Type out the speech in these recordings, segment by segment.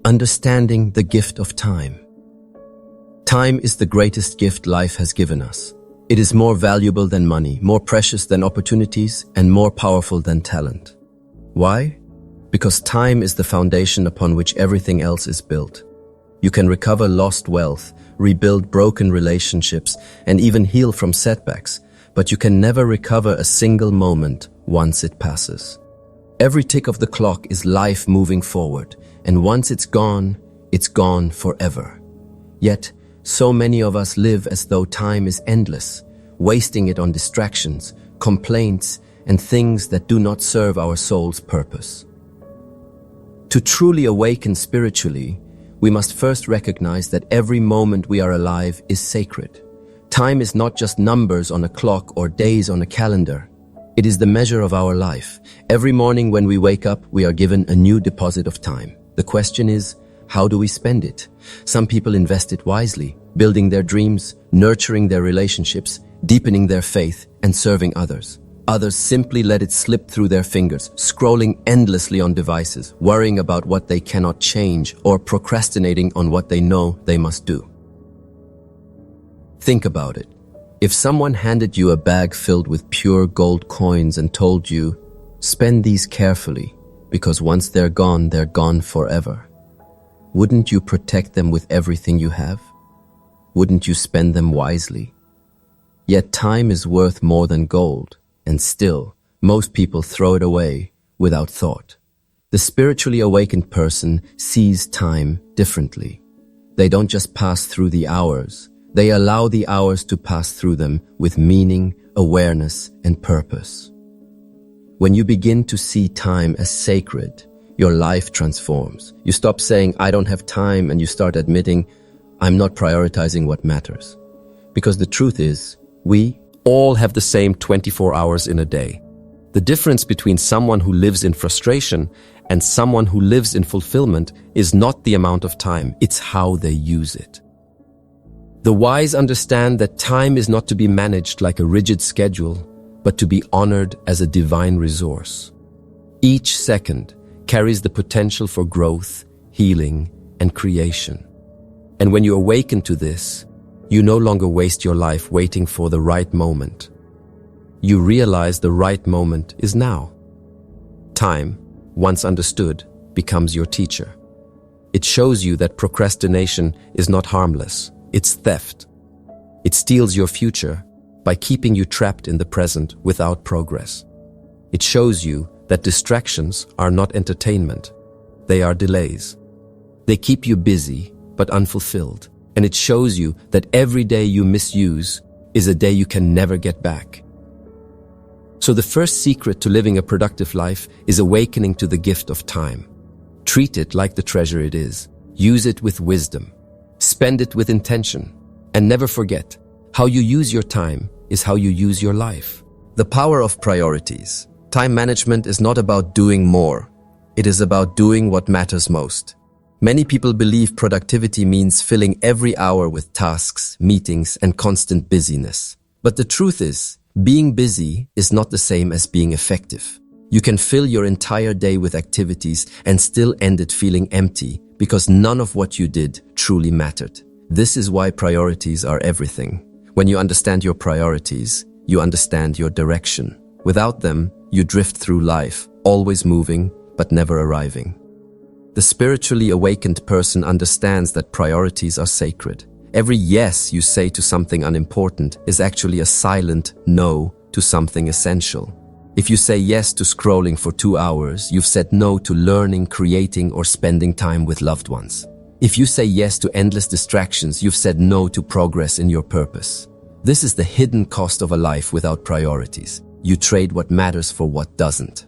Understanding the gift of time. Time is the greatest gift life has given us. It is more valuable than money, more precious than opportunities, and more powerful than talent. Why? Because time is the foundation upon which everything else is built. You can recover lost wealth, rebuild broken relationships, and even heal from setbacks, but you can never recover a single moment once it passes. Every tick of the clock is life moving forward, and once it's gone forever. Yet, so many of us live as though time is endless, wasting it on distractions, complaints, and things that do not serve our soul's purpose. To truly awaken spiritually, we must first recognize that every moment we are alive is sacred. Time is not just numbers on a clock or days on a calendar. It is the measure of our life. Every morning when we wake up, we are given a new deposit of time. The question is, how do we spend it? Some people invest it wisely, building their dreams, nurturing their relationships, deepening their faith, and serving others. Others simply let it slip through their fingers, scrolling endlessly on devices, worrying about what they cannot change, or procrastinating on what they know they must do. Think about it. If someone handed you a bag filled with pure gold coins and told you, spend these carefully, because once they're gone forever, wouldn't you protect them with everything you have? Wouldn't you spend them wisely? Yet time is worth more than gold, and still, most people throw it away without thought. The spiritually awakened person sees time differently. They don't just pass through the hours, they allow the hours to pass through them with meaning, awareness, and purpose. When you begin to see time as sacred, your life transforms. You stop saying, I don't have time, and you start admitting, I'm not prioritizing what matters. Because the truth is, we all have the same 24 hours in a day. The difference between someone who lives in frustration and someone who lives in fulfillment is not the amount of time, it's how they use it. The wise understand that time is not to be managed like a rigid schedule, but to be honored as a divine resource. Each second carries the potential for growth, healing, and creation. And when you awaken to this, you no longer waste your life waiting for the right moment. You realize the right moment is now. Time, once understood, becomes your teacher. It shows you that procrastination is not harmless, it's theft. It steals your future by keeping you trapped in the present without progress. It shows you that distractions are not entertainment, they are delays. They keep you busy but unfulfilled, and it shows you that every day you misuse is a day you can never get back. So the first secret to living a productive life is awakening to the gift of time. Treat it like the treasure it is. Use it with wisdom. Spend it with intention. And never forget, how you use your time is how you use your life. The power of priorities. Time management is not about doing more. It is about doing what matters most. Many people believe productivity means filling every hour with tasks, meetings, and constant busyness. But the truth is, being busy is not the same as being effective. You can fill your entire day with activities and still end it feeling empty because none of what you did truly mattered. This is why priorities are everything. When you understand your priorities, you understand your direction. Without them, you drift through life, always moving, but never arriving. The spiritually awakened person understands that priorities are sacred. Every yes you say to something unimportant is actually a silent no to something essential. If you say yes to scrolling for 2 hours, you've said no to learning, creating, or spending time with loved ones. If you say yes to endless distractions, you've said no to progress in your purpose. This is the hidden cost of a life without priorities. You trade what matters for what doesn't.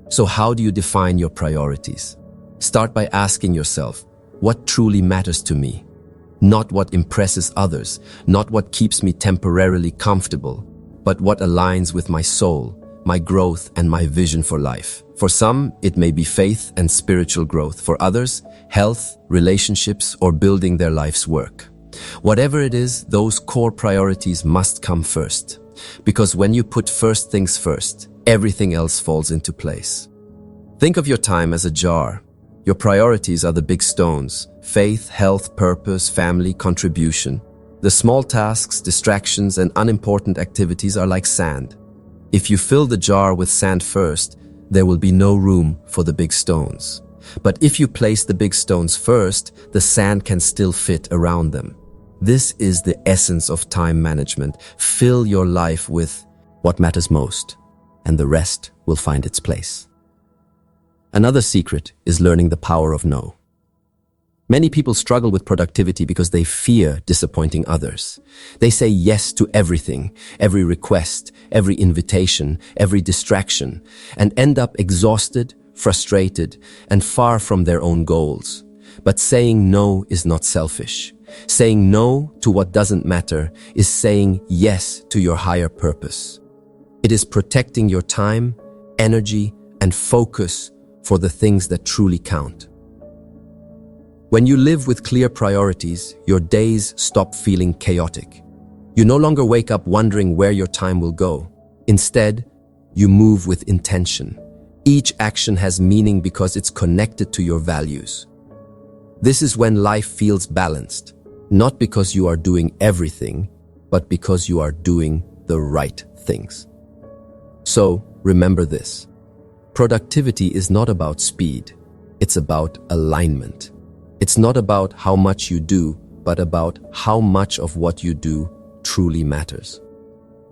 So how do you define your priorities? Start by asking yourself, what truly matters to me? Not what impresses others, not what keeps me temporarily comfortable, but what aligns with my soul, my growth, and my vision for life. For some, it may be faith and spiritual growth. For others, health, relationships, or building their life's work. Whatever it is, those core priorities must come first. Because when you put first things first, everything else falls into place. Think of your time as a jar. Your priorities are the big stones: faith, health, purpose, family, contribution. The small tasks, distractions, and unimportant activities are like sand. If you fill the jar with sand first, there will be no room for the big stones. But if you place the big stones first, the sand can still fit around them. This is the essence of time management. Fill your life with what matters most, and the rest will find its place. Another secret is learning the power of no. Many people struggle with productivity because they fear disappointing others. They say yes to everything, every request, every invitation, every distraction, and end up exhausted, frustrated, and far from their own goals. But saying no is not selfish. Saying no to what doesn't matter is saying yes to your higher purpose. It is protecting your time, energy, and focus for the things that truly count. When you live with clear priorities, your days stop feeling chaotic. You no longer wake up wondering where your time will go. Instead, you move with intention. Each action has meaning because it's connected to your values. This is when life feels balanced, not because you are doing everything, but because you are doing the right things. So, remember this. Productivity is not about speed. It's about alignment. It's not about how much you do, but about how much of what you do truly matters.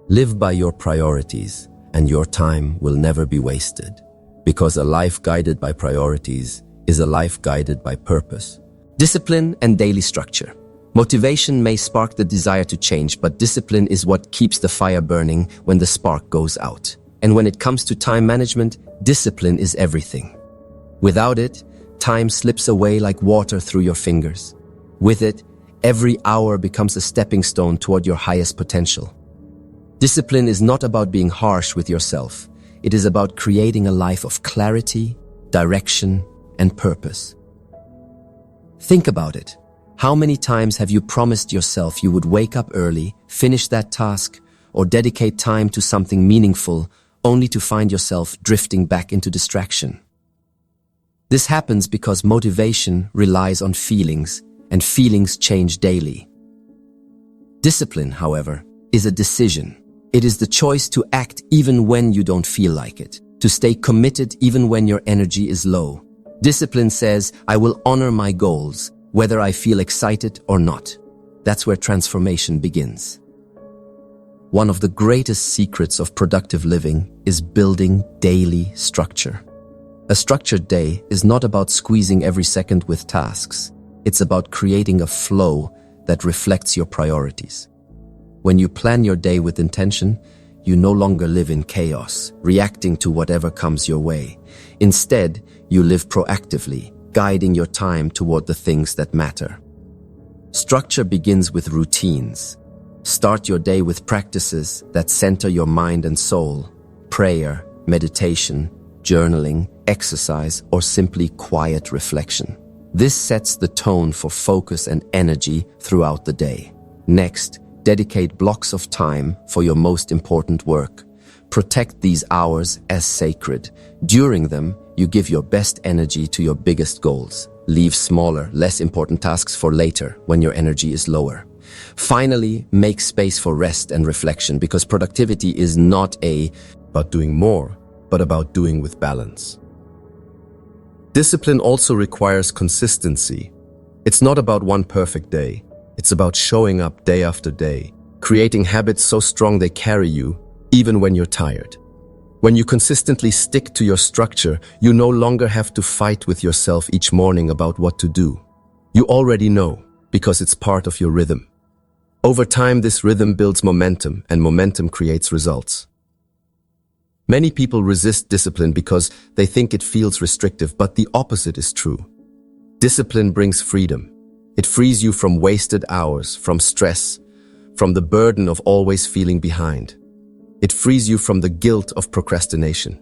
Live by your priorities, and your time will never be wasted. Because a life guided by priorities is a life guided by purpose. Discipline and daily structure. Motivation may spark the desire to change, but discipline is what keeps the fire burning when the spark goes out. And when it comes to time management, discipline is everything. Without it, time slips away like water through your fingers. With it, every hour becomes a stepping stone toward your highest potential. Discipline is not about being harsh with yourself. It is about creating a life of clarity, direction, and purpose. Think about it. How many times have you promised yourself you would wake up early, finish that task, or dedicate time to something meaningful, only to find yourself drifting back into distraction? This happens because motivation relies on feelings, and feelings change daily. Discipline, however, is a decision. It is the choice to act even when you don't feel like it, to stay committed even when your energy is low. Discipline says, I will honor my goals, whether I feel excited or not. That's where transformation begins. One of the greatest secrets of productive living is building daily structure. A structured day is not about squeezing every second with tasks. It's about creating a flow that reflects your priorities. When you plan your day with intention, you no longer live in chaos, reacting to whatever comes your way. Instead, you live proactively, guiding your time toward the things that matter. Structure begins with routines. Start your day with practices that center your mind and soul: prayer, meditation, journaling, exercise, or simply quiet reflection. This sets the tone for focus and energy throughout the day. Next, dedicate blocks of time for your most important work. Protect these hours as sacred. During them, you give your best energy to your biggest goals. Leave smaller, less important tasks for later when your energy is lower. Finally, make space for rest and reflection, because productivity is not about doing more, but about doing with balance. Discipline also requires consistency. It's not about one perfect day. It's about showing up day after day, creating habits so strong they carry you, even when you're tired. When you consistently stick to your structure, you no longer have to fight with yourself each morning about what to do. You already know, because it's part of your rhythm. Over time, this rhythm builds momentum, and momentum creates results. Many people resist discipline because they think it feels restrictive, but the opposite is true. Discipline brings freedom. It frees you from wasted hours, from stress, from the burden of always feeling behind. It frees you from the guilt of procrastination.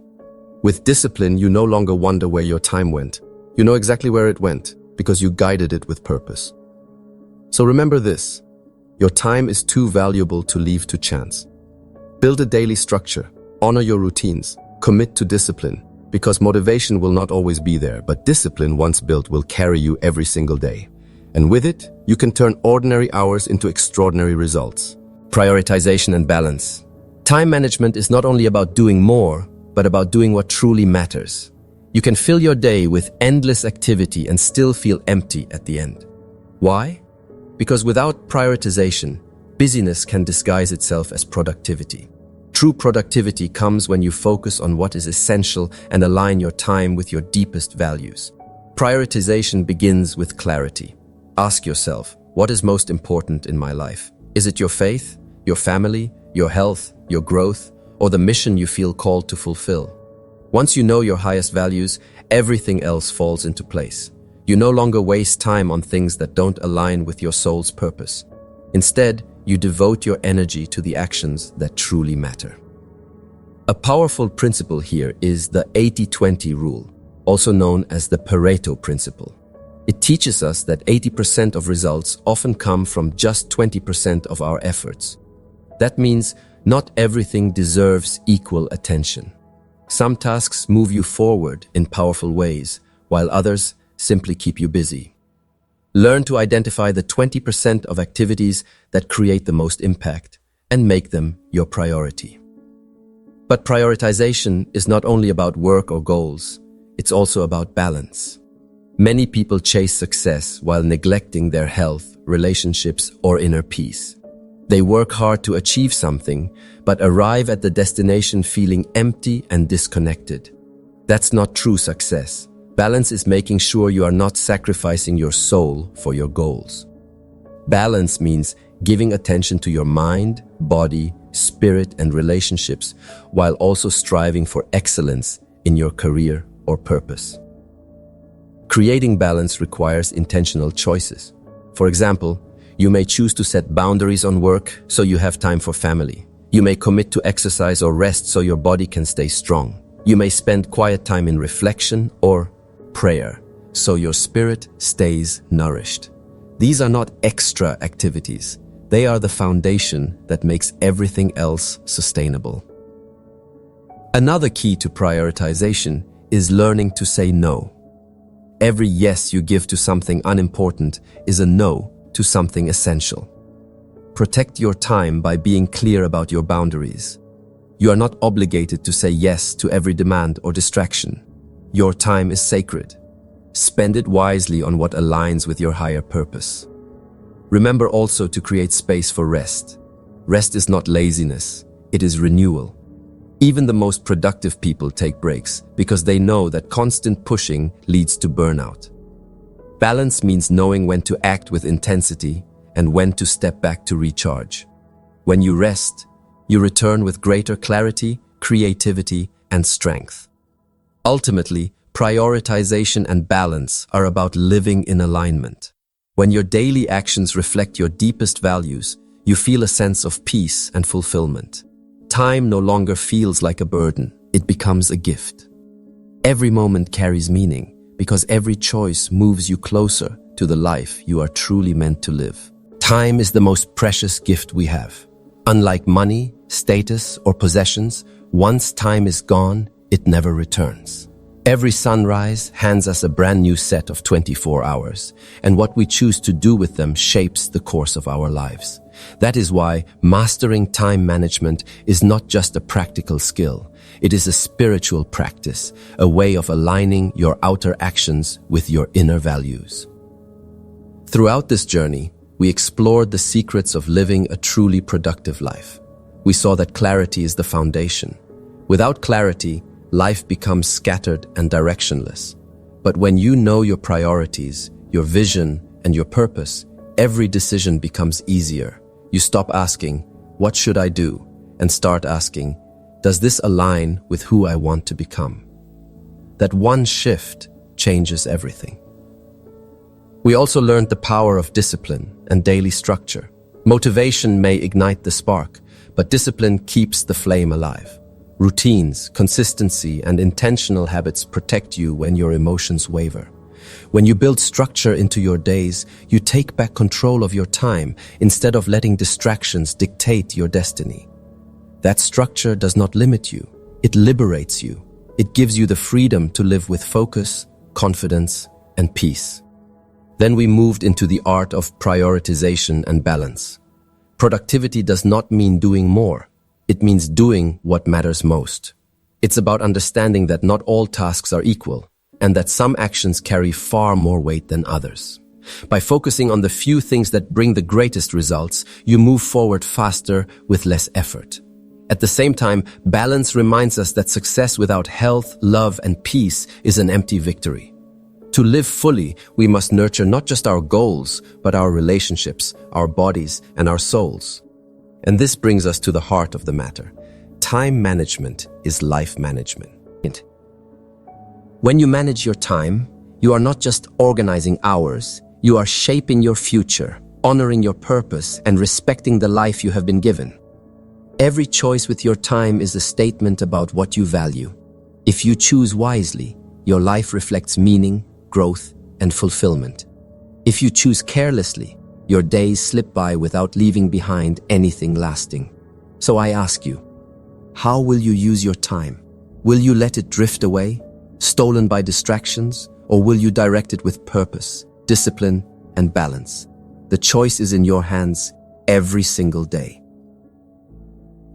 With discipline, you no longer wonder where your time went. You know exactly where it went, because you guided it with purpose. So remember this: your time is too valuable to leave to chance. Build a daily structure, honor your routines, commit to discipline, Because motivation will not always be there, but discipline once built will carry you every single day. And with it, you can turn ordinary hours into extraordinary results. Prioritization and balance. Time management is not only about doing more, but about doing what truly matters. You can fill your day with endless activity and still feel empty at the end. Why? Because without prioritization, busyness can disguise itself as productivity. True productivity comes when you focus on what is essential and align your time with your deepest values. Prioritization begins with clarity. Ask yourself, what is most important in my life? Is it your faith, your family, your health, your growth, or the mission you feel called to fulfill? Once you know your highest values, everything else falls into place. You no longer waste time on things that don't align with your soul's purpose. Instead, you devote your energy to the actions that truly matter. A powerful principle here is the 80-20 rule, also known as the Pareto principle. It teaches us that 80% of results often come from just 20% of our efforts. That means not everything deserves equal attention. Some tasks move you forward in powerful ways, while others simply keep you busy. Learn to identify the 20% of activities that create the most impact and make them your priority. But prioritization is not only about work or goals, it's also about balance. Many people chase success while neglecting their health, relationships, or inner peace. They work hard to achieve something, but arrive at the destination feeling empty and disconnected. That's not true success. Balance is making sure you are not sacrificing your soul for your goals. Balance means giving attention to your mind, body, spirit, and relationships, while also striving for excellence in your career or purpose. Creating balance requires intentional choices. For example, you may choose to set boundaries on work so you have time for family. You may commit to exercise or rest so your body can stay strong. You may spend quiet time in reflection or prayer so your spirit stays nourished. These are not extra activities. They are the foundation that makes everything else sustainable. Another key to prioritization is learning to say no. Every yes you give to something unimportant is a no to something essential. Protect your time by being clear about your boundaries. You are not obligated to say yes to every demand or distraction. Your time is sacred. Spend it wisely on what aligns with your higher purpose. Remember also to create space for rest. Rest is not laziness, it is renewal. Even the most productive people take breaks because they know that constant pushing leads to burnout. Balance means knowing when to act with intensity and when to step back to recharge. When you rest, you return with greater clarity, creativity, and strength. Ultimately, prioritization and balance are about living in alignment. When your daily actions reflect your deepest values, you feel a sense of peace and fulfillment. Time no longer feels like a burden, it becomes a gift. Every moment carries meaning because every choice moves you closer to the life you are truly meant to live. Time is the most precious gift we have. Unlike money, status, or possessions, once time is gone, it never returns. Every sunrise hands us a brand new set of 24 hours, and what we choose to do with them shapes the course of our lives. That is why mastering time management is not just a practical skill. It is a spiritual practice, a way of aligning your outer actions with your inner values. Throughout this journey, we explored the secrets of living a truly productive life. We saw that clarity is the foundation. Without clarity, life becomes scattered and directionless. But when you know your priorities, your vision, and your purpose, every decision becomes easier. You stop asking, "What should I do?" and start asking, "Does this align with who I want to become?" That one shift changes everything. We also learned the power of discipline and daily structure. Motivation may ignite the spark, but discipline keeps the flame alive. Routines, consistency, and intentional habits protect you when your emotions waver. When you build structure into your days, you take back control of your time instead of letting distractions dictate your destiny. That structure does not limit you, it liberates you. It gives you the freedom to live with focus, confidence, and peace. Then we moved into the art of prioritization and balance. Productivity does not mean doing more. It means doing what matters most. It's about understanding that not all tasks are equal, and that some actions carry far more weight than others. By focusing on the few things that bring the greatest results, you move forward faster with less effort. At the same time, balance reminds us that success without health, love, and peace is an empty victory. To live fully, we must nurture not just our goals, but our relationships, our bodies, and our souls. And this brings us to the heart of the matter. Time management is life management. When you manage your time, you are not just organizing hours, you are shaping your future, honoring your purpose, and respecting the life you have been given. Every choice with your time is a statement about what you value. If you choose wisely, your life reflects meaning, growth, and fulfillment. If you choose carelessly, your days slip by without leaving behind anything lasting. So I ask you, how will you use your time? Will you let it drift away, stolen by distractions, or will you direct it with purpose, discipline, and balance? The choice is in your hands every single day.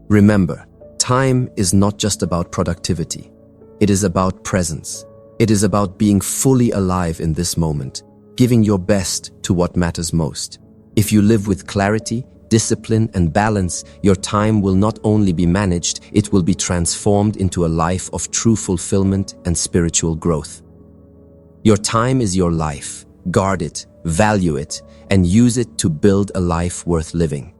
Remember, time is not just about productivity. It is about presence. It is about being fully alive in this moment, giving your best to what matters most. If you live with clarity, discipline, and balance, your time will not only be managed, it will be transformed into a life of true fulfillment and spiritual growth. Your time is your life. Guard it, value it, and use it to build a life worth living.